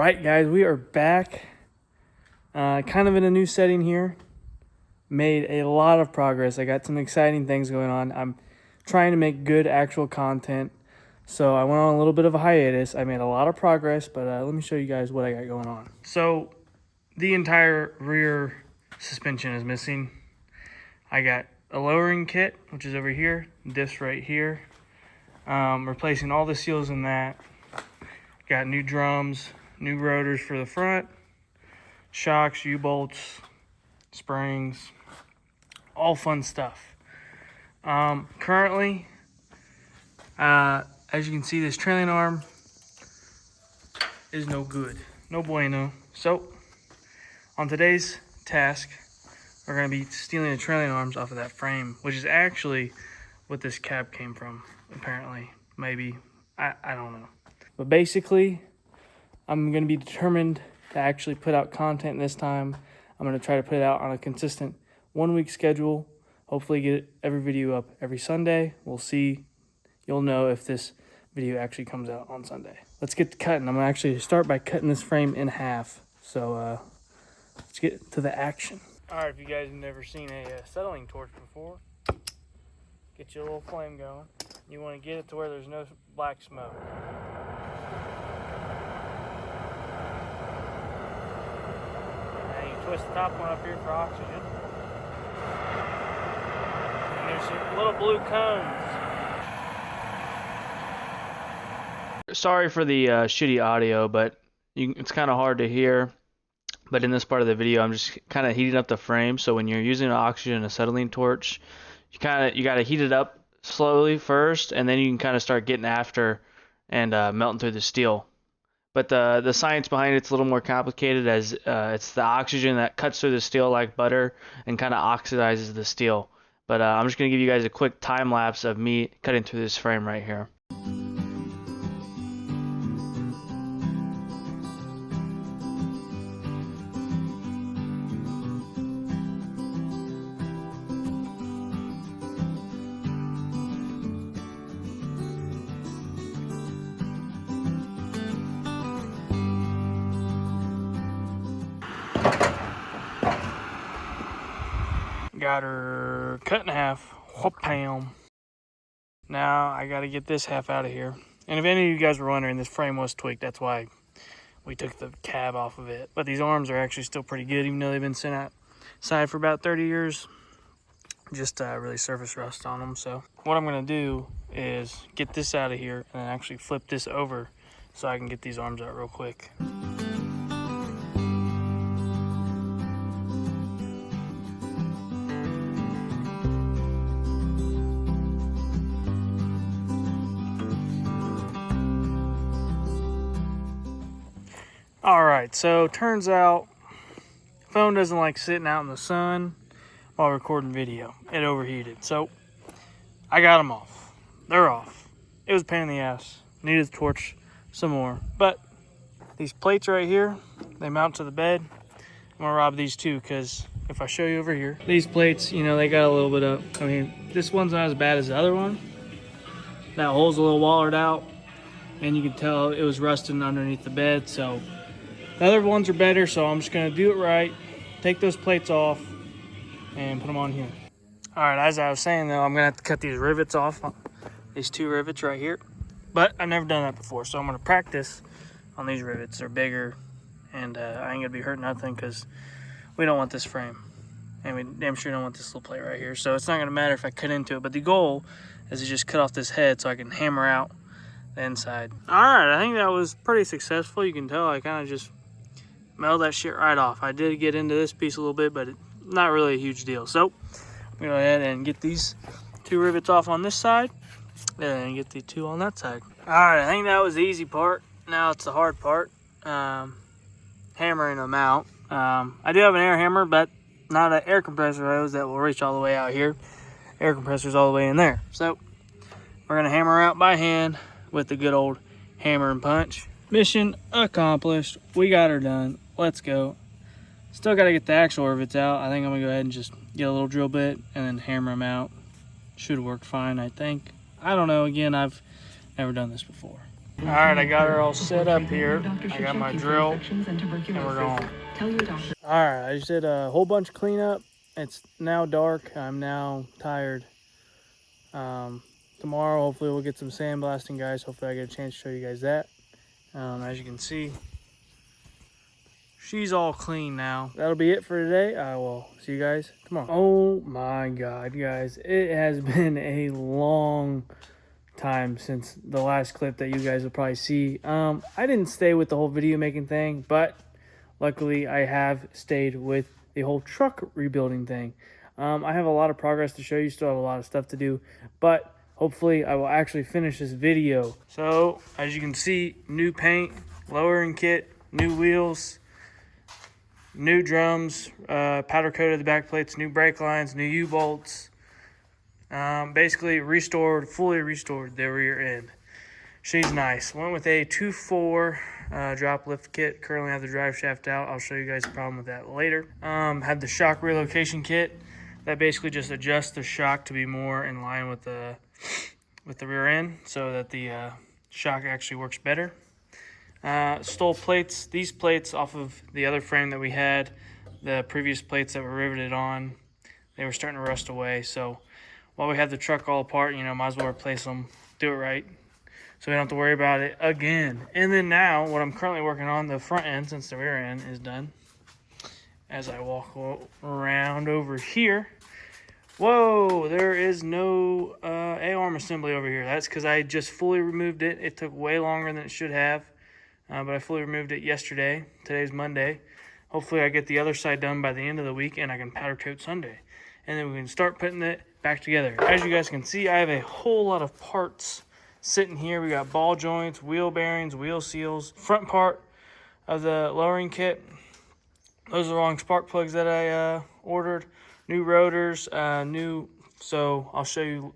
right, guys, we are back. Kind of in a new setting here. Made a lot of progress. I got some exciting things going on. I'm trying to make good actual content. So I went on a little bit of a hiatus. I made a lot of progress, but let me show you guys what I got going on. So the entire rear suspension is missing. I got a lowering kit, which is over here, this right here. Replacing all the seals in that. Got new drums, new rotors for the front, shocks, U-bolts, springs, all fun stuff. Currently, as you can see, this trailing arm is no good, no bueno. So, on today's task, we're going to be stealing the trailing arms off of that frame, which is actually what this cab came from, apparently, maybe, I don't know. But basically, I'm going to be determined to actually put out content this time. I'm going to try to put it out on a consistent 1-week schedule. Hopefully get every video up every Sunday. We'll see. You'll know if this video actually comes out on Sunday. Let's get to cutting. I'm going to actually start by cutting this frame in half. So let's get to the action. All right, if you guys have never seen a acetylene torch before, get your little flame going. You want to get it to where there's no black smoke. Twist the top one up here for oxygen. And there's some little blue cones. Sorry for the shitty audio, but it's kind of hard to hear. But in this part of the video, I'm just kind of heating up the frame. So when you're using an oxygen acetylene torch, you got to heat it up slowly first, and then you can kind of start getting after and melting through the steel. But the science behind it's a little more complicated, as it's the oxygen that cuts through the steel like butter and kind of oxidizes the steel. But I'm just going to give you guys a quick time lapse of me cutting through this frame right here. Got her cut in half. Whoop-pam. Now I got to get this half out of here. And if any of you guys were wondering, this frame was tweaked. That's why we took the cab off of it. But these arms are actually still pretty good, even though they've been sent outside for about 30 years. Just really surface rust on them. So what I'm going to do is get this out of here and then actually flip this over so I can get these arms out real quick. Alright, so turns out phone doesn't like sitting out in the sun while recording video. It overheated. So I got them off. They're off. It was a pain in the ass. Needed to torch some more. But these plates right here, they mount to the bed. I'm going to rob these too, because if I show you over here, these plates, you know, they got a little bit of, I mean, this one's not as bad as the other one. That hole's a little wallered out, and you can tell it was rusting underneath the bed. So the other ones are better, so I'm just going to do it right, take those plates off, and put them on here. All right, as I was saying, though, I'm going to have to cut these rivets off, these 2 rivets right here. But I've never done that before, so I'm going to practice on these rivets. They're bigger, and I ain't going to be hurting nothing because we don't want this frame. And we damn sure don't want this little plate right here. So it's not going to matter if I cut into it. But the goal is to just cut off this head so I can hammer out the inside. All right, I think that was pretty successful. You can tell I kind of just meld that shit right off. I did get into this piece a little bit, but not really a huge deal. So I'm going to go ahead and get these 2 rivets off on this side and get the 2 on that side. All right, I think that was the easy part. Now it's the hard part, hammering them out. I do have an air hammer, but not an air compressor hose that will reach all the way out here. Air compressor's all the way in there. So we're going to hammer out by hand with the good old hammer and punch. Mission accomplished. We got her done. Let's go. Still got to get the actual rivets out. I think I'm going to go ahead and just get a little drill bit and then hammer them out. Should work fine, I think. I don't know. Again, I've never done this before. All right, I got her all set up here. I got my drill, and we're going. All right, I just did a whole bunch of cleanup. It's now dark. I'm now tired. Tomorrow, hopefully, we'll get some sandblasting, guys. Hopefully, I get a chance to show you guys that. As you can see, she's all clean now. That'll be it for today. I will see you guys tomorrow. Oh my God, guys. It has been a long time since the last clip that you guys will probably see. I didn't stay with the whole video making thing, but luckily I have stayed with the whole truck rebuilding thing. I have a lot of progress to show you, still have a lot of stuff to do, but hopefully I will actually finish this video. So as you can see, new paint, lowering kit, new wheels, new drums, powder coated the back plates, new brake lines, new U-bolts. Basically fully restored the rear end. She's nice. Went with a 2.4 drop lift kit. Currently have the drive shaft out. I'll show you guys the problem with that later. Had the shock relocation kit that basically just adjusts the shock to be more in line with the rear end, so that the shock actually works better. Stole plates. These plates off of the other frame that we had, the previous plates that were riveted on, they were starting to rust away. So while we have the truck all apart, might as well replace them, do it right, so we don't have to worry about it again. And then now, what I'm currently working on, the front end, since the rear end is done, as I walk around over here, whoa, there is no A-arm assembly over here. That's because I just fully removed it. It took way longer than it should have, but I fully removed it yesterday. Today's Monday. Hopefully I get the other side done by the end of the week, and I can powder coat Sunday. And then we can start putting it back together. As you guys can see, I have a whole lot of parts sitting here. We got ball joints, wheel bearings, wheel seals, front part of the lowering kit. Those are the wrong spark plugs that I ordered. New rotors, so I'll show you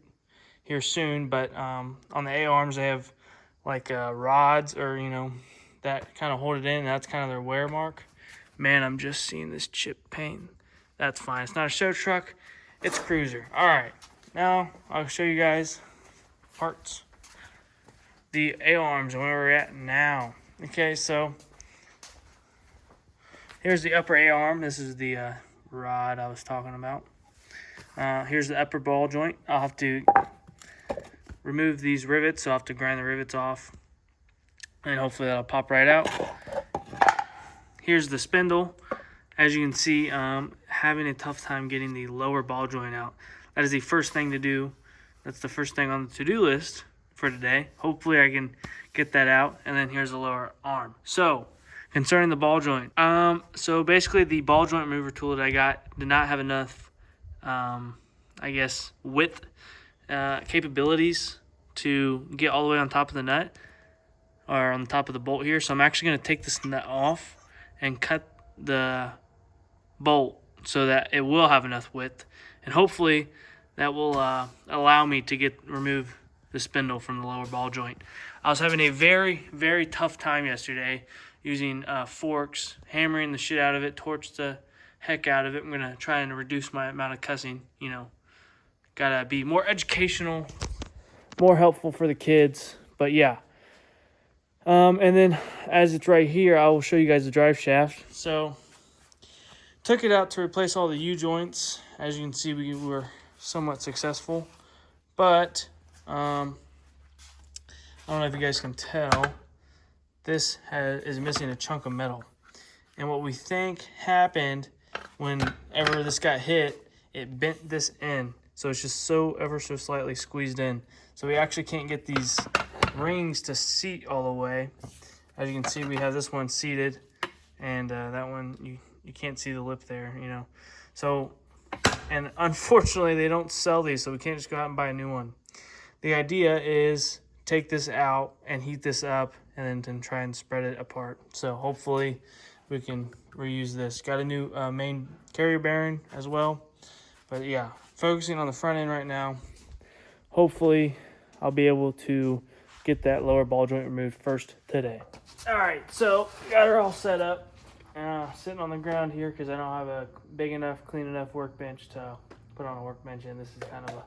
here soon, but on the A-arms, they have like rods, or, that kind of hold it in. That's kind of their wear mark. Man, I'm just seeing this chip paint. That's fine. It's not a show truck. It's a cruiser. All right. Now, I'll show you guys parts. The A-arms and where we're at now. Okay, so here's the upper A-arm. This is the rod I was talking about. Here's the upper ball joint. I'll have to remove these rivets, so I'll have to grind the rivets off, and hopefully that'll pop right out. Here's the spindle. As you can see, having a tough time getting the lower ball joint out. That is the first thing to do. That's the first thing on the to-do list for today. Hopefully I can get that out. And then here's the lower arm. So, concerning the ball joint. So basically the ball joint remover tool that I got did not have enough, width, capabilities to get all the way on top of the nut, or on the top of the bolt here. So I'm actually going to take this nut off and cut the bolt so that it will have enough width, and hopefully that will allow me to remove the spindle from the lower ball joint. I was having a very, very tough time yesterday using forks, hammering the shit out of it, torched the heck out of it. I'm going to try and reduce my amount of cussing, Gotta be more educational, more helpful for the kids, but yeah. And then, as it's right here, I will show you guys the drive shaft. So, took it out to replace all the U-joints. As you can see, we were somewhat successful. But, I don't know if you guys can tell, this is missing a chunk of metal. And what we think happened whenever this got hit, it bent this in. So it's just ever so slightly squeezed in. So we actually can't get these rings to seat all the way. As you can see, we have this one seated, and that one, you can't see the lip there, So, and unfortunately, they don't sell these, so we can't just go out and buy a new one. The idea is take this out and heat this up, and then try and spread it apart. So hopefully we can reuse this. Got a new main carrier bearing as well. But yeah, focusing on the front end right now. Hopefully I'll be able to get that lower ball joint removed first today. All right, so got her all set up. Sitting on the ground here because I don't have a big enough, clean enough workbench to put on a workbench, and this is kind of a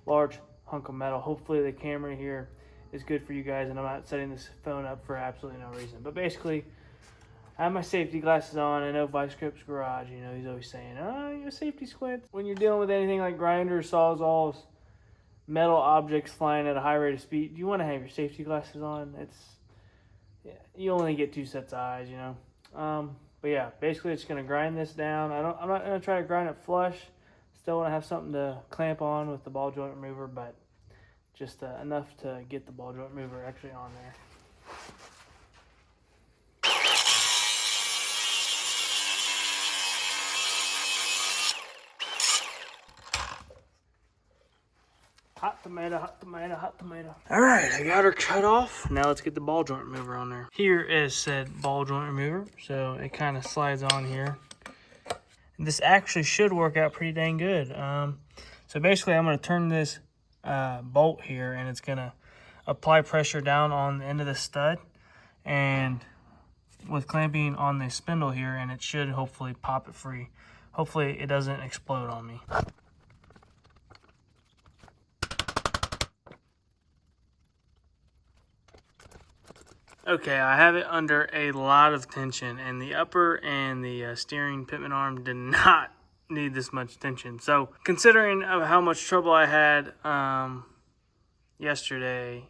large hunk of metal. Hopefully the camera here is good for you guys, and I'm not setting this phone up for absolutely no reason. But basically, I have my safety glasses on. I know Vice Grip's garage, you know, he's always saying, oh, your safety squint. When you're dealing with anything like grinders, sawzalls, metal objects flying at a high rate of speed, you want to have your safety glasses on. Yeah, you only get 2 sets of eyes, you know. But yeah, basically it's gonna grind this down. I'm not gonna try to grind it flush. Still want to have something to clamp on with the ball joint remover, but just enough to get the ball joint remover actually on there. Hot tomato, hot tomato, hot tomato. All right, I got her cut off. Now let's get the ball joint remover on there. Here is said ball joint remover. So it kind of slides on here. And this actually should work out pretty dang good. So basically I'm gonna turn this bolt here, and it's gonna apply pressure down on the end of the stud, and with clamping on the spindle here, and it should hopefully pop it free. Hopefully it doesn't explode on me. Okay, I have it under a lot of tension, and the upper and the steering pitman arm did not need this much tension. So considering of how much trouble I had yesterday,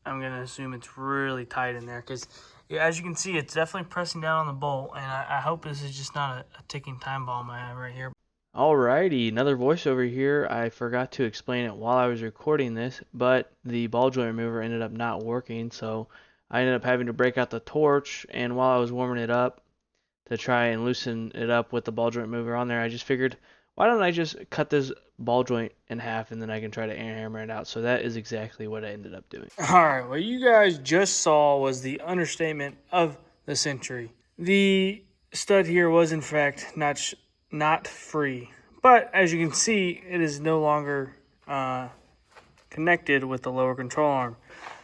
I'm going to assume it's really tight in there, because as you can see, it's definitely pressing down on the bolt, and I hope this is just not a ticking time bomb I have right here. Alrighty, another voiceover here. I forgot to explain it while I was recording this, but the ball joint remover ended up not working, so I ended up having to break out the torch, and while I was warming it up to try and loosen it up with the ball joint remover on there, I just figured, why don't I just cut this ball joint in half, and then I can try to air hammer it out. So that is exactly what I ended up doing. All right, what you guys just saw was the understatement of the century. The stud here was in fact not free, but as you can see, it is no longer connected with the lower control arm.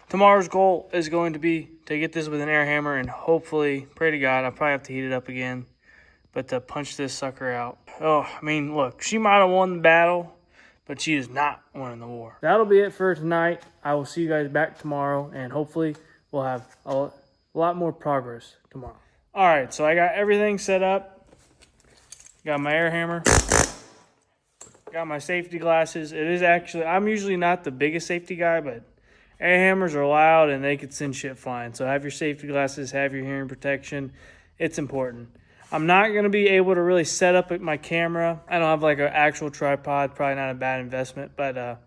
Tomorrow's goal is going to be to get this with an air hammer, and hopefully, pray to God, I'll probably have to heat it up again, but to punch this sucker out. Oh, I mean, look, she might have won the battle, but she is not winning the war. That'll be it for tonight. I will see you guys back tomorrow, and hopefully we'll have a lot more progress tomorrow. All right, so I got everything set up. Got my air hammer. Got my safety glasses. It is actually, I'm usually not the biggest safety guy, but air hammers are loud and they could send shit flying. So have your safety glasses, have your hearing protection. It's important. I'm not going to be able to really set up my camera. I don't have like an actual tripod. Probably not a bad investment. But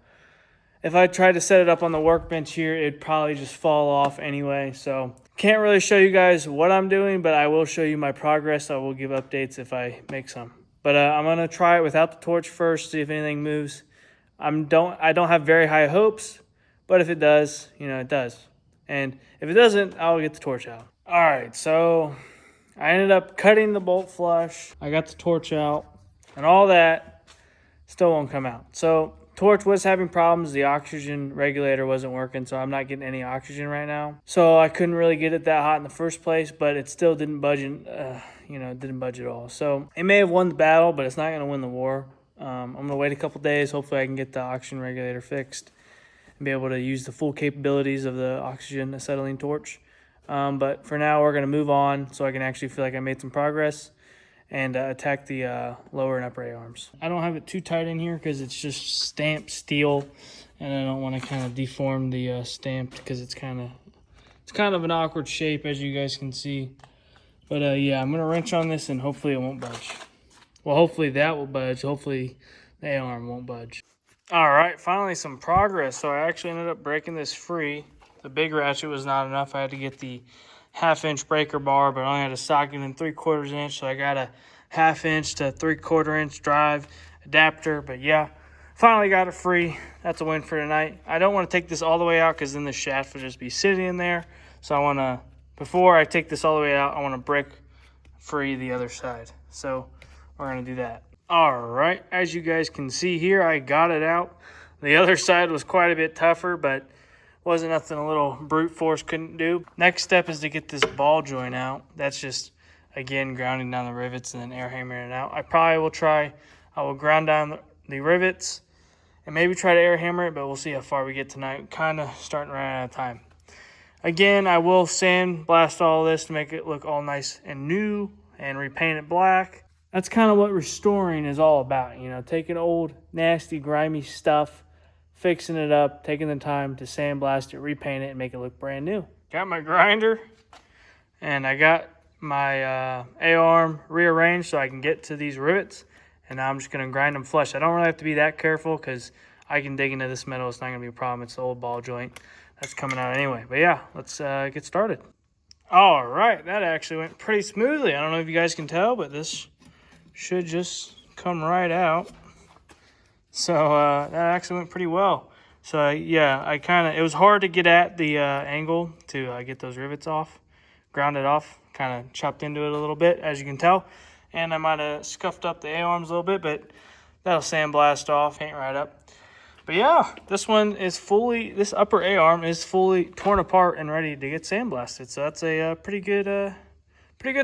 if I tried to set it up on the workbench here, it'd probably just fall off anyway. So can't really show you guys what I'm doing, but I will show you my progress. I will give updates if I make some. But I'm going to try it without the torch first, see if anything moves. I don't have very high hopes. But if it does, you know, it does. And if it doesn't, I'll get the torch out. All right, so I ended up cutting the bolt flush. I got the torch out, and all that still won't come out. So torch was having problems. The oxygen regulator wasn't working, so I'm not getting any oxygen right now. So I couldn't really get it that hot in the first place, but it still didn't budge, it didn't budge at all. So it may have won the battle, but it's not going to win the war. I'm going to wait a couple days. Hopefully I can get the oxygen regulator fixed and be able to use the full capabilities of the oxygen acetylene torch. But for now, we're going to move on so I can actually feel like I made some progress and attack the lower and upper A arms. I don't have it too tight in here because it's just stamped steel, and I don't want to kind of deform the stamp because it's kind of an awkward shape, as you guys can see. But yeah, I'm going to wrench on this and hopefully it won't budge. Well, hopefully that will budge. Hopefully the A arm won't budge. All right, finally some progress. So I actually ended up breaking this free. The big ratchet was not enough. I had to get the 1/2 inch breaker bar, but I only had a socket in 3/4 inch. So I got a 1/2 inch to 3/4 inch drive adapter. But yeah, finally got it free. That's a win for tonight. I don't want to take this all the way out because then the shaft would just be sitting in there. So I want to, before I take this all the way out, I want to break free the other side. So we're going to do that. All right, as you guys can see here, I got it out. The other side was quite a bit tougher, but wasn't nothing a little brute force couldn't do. Next step is to get this ball joint out. That's just, again, grounding down the rivets and then air hammering it out. I will ground down the rivets and maybe try to air hammer it, but we'll see how far we get tonight. Kind of starting to run out of time. Again, I will sandblast all this to make it look all nice and new and repaint it black. That's kind of what restoring is all about, you know, taking old, nasty, grimy stuff, fixing it up, taking the time to sandblast it, repaint it, and make it look brand new. Got my grinder, and I got my A-arm rearranged so I can get to these rivets, and now I'm just going to grind them flush. I don't really have to be that careful because I can dig into this metal. It's not going to be a problem. It's the old ball joint that's coming out anyway. But yeah, let's get started. All right, that actually went pretty smoothly. I don't know if you guys can tell, but this should just come right out. So that actually went pretty well. So yeah, it was hard to get at the angle to get those rivets off, ground it off, kind of chopped into it a little bit, as you can tell. And I might have scuffed up the A-arms a little bit, but that'll sandblast off, paint right up. But yeah, this upper A-arm is fully torn apart and ready to get sandblasted. So that's a pretty good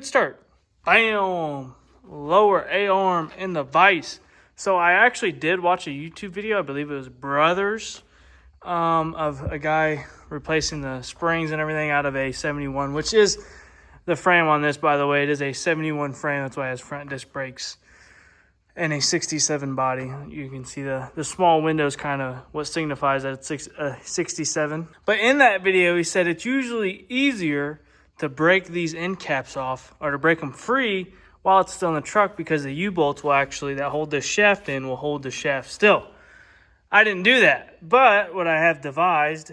start. Bam! Lower A-arm in the vise. So I actually did watch a YouTube video, I believe it was Brothers, of a guy replacing the springs and everything out of a 71, which is the frame on this, by the way. It is a 71 frame, that's why it has front disc brakes, and a 67 body. You can see the small windows, kind of what signifies that it's 67. But in that video, he said it's usually easier to break these end caps off, or to break them free while it's still in the truck, because the U-bolts that hold this shaft in will hold the shaft still. I didn't do that, but what I have devised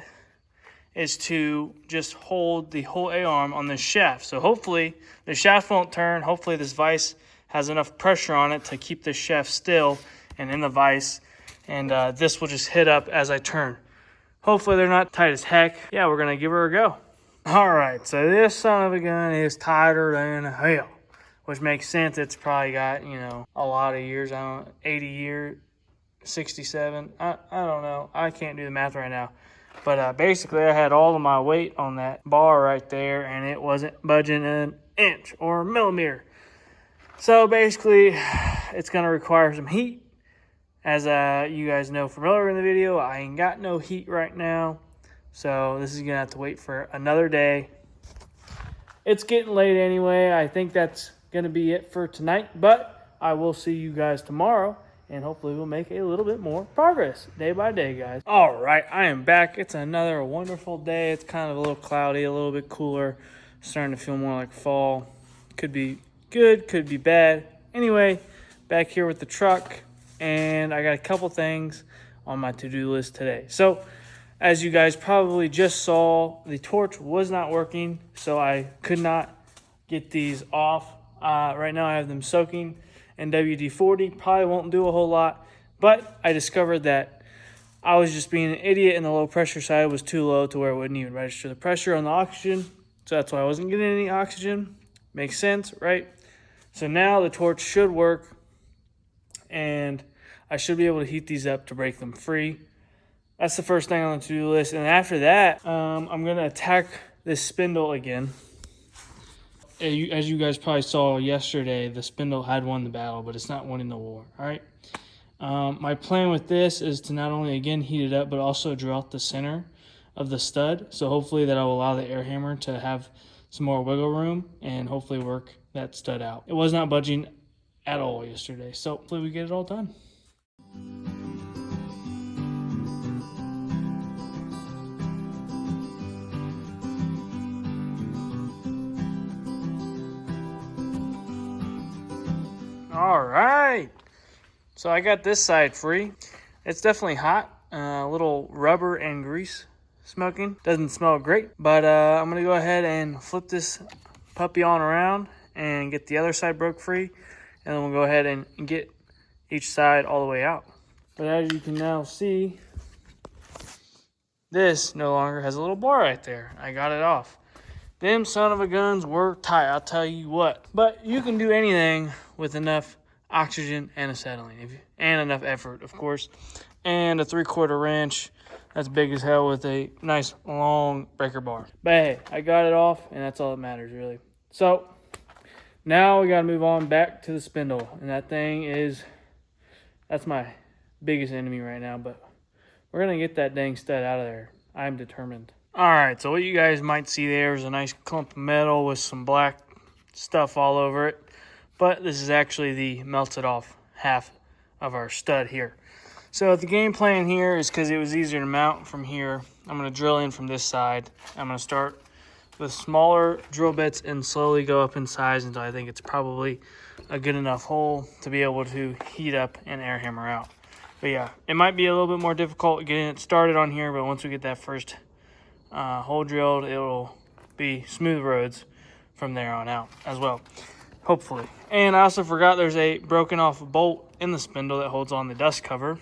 is to just hold the whole A-arm on this shaft. So hopefully the shaft won't turn. Hopefully this vise has enough pressure on it to keep the shaft still and in the vise, and this will just hit up as I turn. Hopefully they're not tight as heck. Yeah, we're gonna give her a go. All right, so this son of a gun is tighter than hell, which makes sense. It's probably got, a lot of years. 80 years, 67. I don't know. I can't do the math right now. But basically, I had all of my weight on that bar right there, and it wasn't budging an inch or a millimeter. So basically, it's going to require some heat. As you guys know from earlier in the video, I ain't got no heat right now. So this is going to have to wait for another day. It's getting late anyway. I think that's going to be it for tonight. But I will see you guys tomorrow. And hopefully we'll make a little bit more progress day by day, guys. All right, I am back. It's another wonderful day. It's kind of a little cloudy, a little bit cooler. Starting to feel more like fall. Could be good, could be bad. Anyway, back here with the truck. And I got a couple things on my to-do list today. So, as you guys probably just saw, the torch was not working. So I could not get these off. Right now I have them soaking and WD-40. Probably won't do a whole lot, but I discovered that I was just being an idiot and the low pressure side was too low to where it wouldn't even register the pressure on the oxygen. So that's why I wasn't getting any oxygen. Makes sense, right? So now the torch should work and I should be able to heat these up to break them free. That's the first thing on the to-do list. And after that, I'm going to attack this spindle again. As you guys probably saw yesterday, the spindle had won the battle, but it's not winning the war, all right? My plan with this is to not only, again, heat it up, but also drill out the center of the stud. So hopefully that'll allow the air hammer to have some more wiggle room and hopefully work that stud out. It was not budging at all yesterday, so hopefully we get it all done. All right, so I got this side free. It's definitely hot, a little rubber and grease smoking. Doesn't smell great, but I'm gonna go ahead and flip this puppy on around and get the other side broke free, and then we'll go ahead and get each side all the way out. But as you can now see, this no longer has a little bar right there. I got it off. Them son of a guns were tight, I'll tell you what. But you can do anything with enough oxygen and acetylene, and enough effort, of course. And a 3/4 wrench, that's big as hell, with a nice long breaker bar. But hey, I got it off, and that's all that matters, really. So now we gotta move on back to the spindle, and that thing is, that's my biggest enemy right now, but we're going to get that dang stud out of there. I'm determined. All right, so what you guys might see there is a nice clump of metal with some black stuff all over it. But this is actually the melted off half of our stud here. So the game plan here is, because it was easier to mount from here, I'm going to drill in from this side. I'm going to start with smaller drill bits and slowly go up in size until I think it's probably a good enough hole to be able to heat up and air hammer out. But yeah, it might be a little bit more difficult getting it started on here, but once we get that first hole drilled, it'll be smooth roads from there on out as well, hopefully. And I also forgot there's a broken off bolt in the spindle that holds on the dust cover.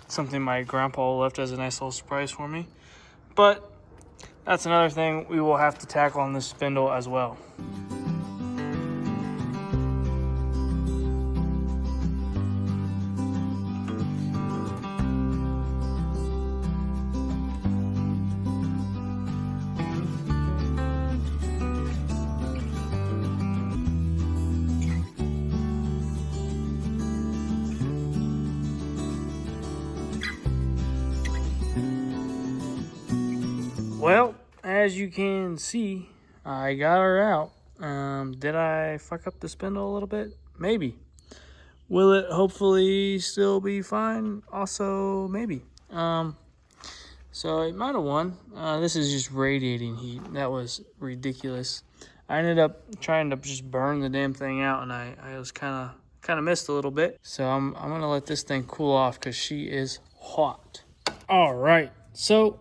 Something my grandpa left as a nice little surprise for me. But that's another thing we will have to tackle on this spindle as well. Well, as you can see, I got her out. Did I fuck up the spindle a little bit? Maybe. Will it hopefully still be fine? Also, maybe. So it might have won. This is just radiating heat. That was ridiculous. I ended up trying to just burn the damn thing out, and I was kind of missed a little bit. So I'm gonna let this thing cool off because she is hot. All right, so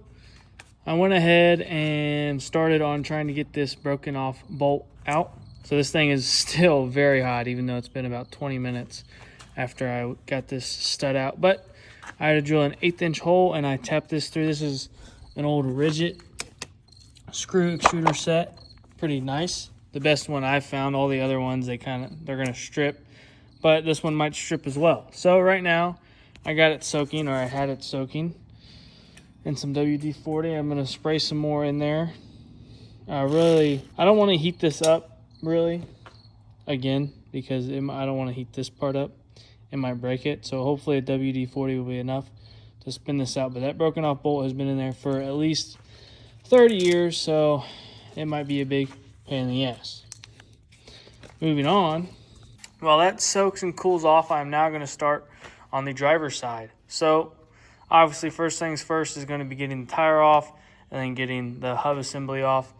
I went ahead and started on trying to get this broken off bolt out. So this thing is still very hot, even though it's been about 20 minutes after I got this stud out. But I had to drill an 1/8 inch hole, and I tapped this through. This is an old rigid screw extruder set. Pretty nice. The best one I've found. All the other ones, they're gonna strip, but this one might strip as well. So right now I got it soaking, or I had it soaking in some WD-40. I'm gonna spray some more in there. I don't want to heat this up really again, because I don't want to heat this part up. It might break it. So hopefully a WD-40 will be enough to spin this out. But that broken off bolt has been in there for at least 30 years, so it might be a big pain in the ass. Moving on. While that soaks and cools off, I'm now going to start on the driver's side. So obviously, first things first is going to be getting the tire off and then getting the hub assembly off.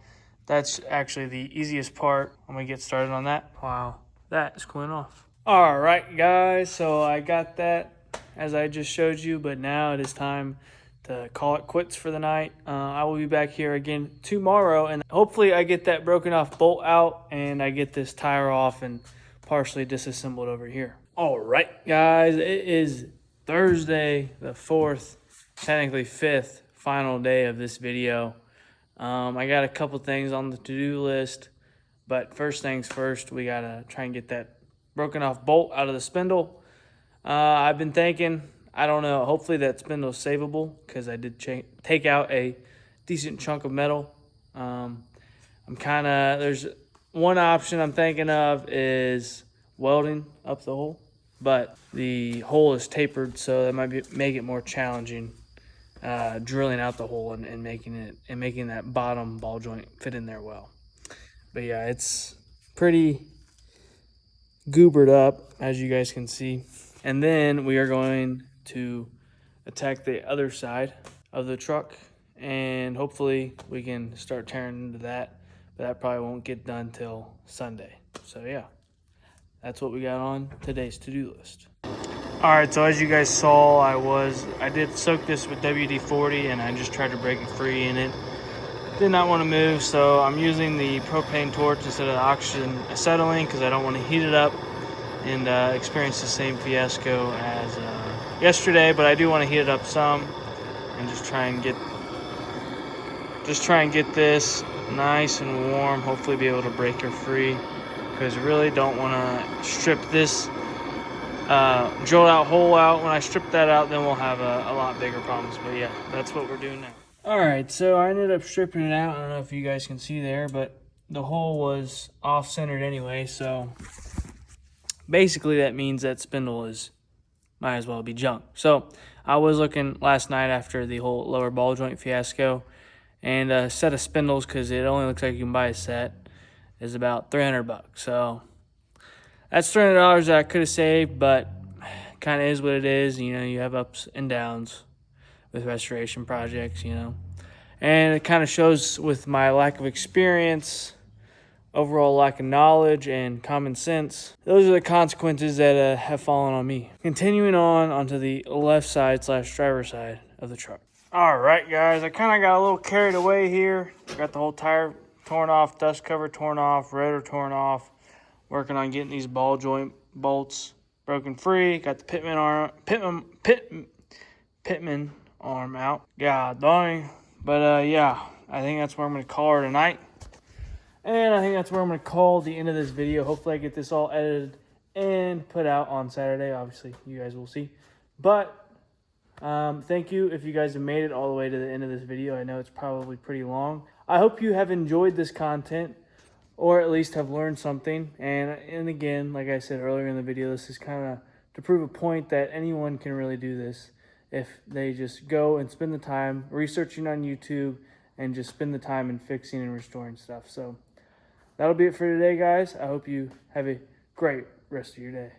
That's actually the easiest part when we get started on that. Wow, that is cooling off. All right, guys, so I got that as I just showed you, but now it is time to call it quits for the night. I will be back here again tomorrow, and hopefully I get that broken off bolt out and I get this tire off and partially disassembled over here. All right, guys, it is Thursday, the 4th, technically 5th, final day of this video. I got a couple things on the to-do list, but first things first, we gotta try and get that broken off bolt out of the spindle. I've been thinking, I don't know, hopefully that spindle is savable, because I did take out a decent chunk of metal. There's one option I'm thinking of is welding up the hole, but the hole is tapered, so that might make it more challenging drilling out the hole and making that bottom ball joint fit in there well. But yeah, it's pretty goobered up, as you guys can see. And then we are going to attack the other side of the truck, and hopefully we can start tearing into that, but that probably won't get done till Sunday. So yeah, that's what we got on today's to-do list. All right, so as you guys saw, I did soak this with WD-40, and I just tried to break it free, and it did not want to move. So I'm using the propane torch instead of the oxygen acetylene, because I don't want to heat it up and experience the same fiasco as yesterday. But I do want to heat it up some and just try and get this nice and warm. Hopefully be able to break her free, because I really don't want to strip this drilled out hole out. When I strip that out, then we'll have a lot bigger problems. But yeah, that's what we're doing now. All right, so I ended up stripping it out. I don't know if you guys can see there, but the hole was off-centered anyway, so basically that means that spindle is might as well be junk. So I was looking last night after the whole lower ball joint fiasco, and a set of spindles, because it only looks like you can buy a set, is about $300. So that's $300 that I could have saved, but kind of is what it is. You know, you have ups and downs with restoration projects, you know. And it kind of shows with my lack of experience, overall lack of knowledge, and common sense. Those are the consequences that have fallen on me. Continuing on onto the left side / driver side of the truck. All right, guys, I kind of got a little carried away here. Got the whole tire torn off, dust cover torn off, rotor torn off. Working on getting these ball joint bolts broken free. Got the Pitman arm out. God dang. But yeah, I think that's where I'm going to call her tonight. And I think that's where I'm going to call the end of this video. Hopefully I get this all edited and put out on Saturday. Obviously, you guys will see. But thank you if you guys have made it all the way to the end of this video. I know it's probably pretty long. I hope you have enjoyed this content, or at least have learned something. And again, like I said earlier in the video, this is kind of to prove a point that anyone can really do this if they just go and spend the time researching on YouTube and just spend the time in fixing and restoring stuff. So that'll be it for today, guys. I hope you have a great rest of your day.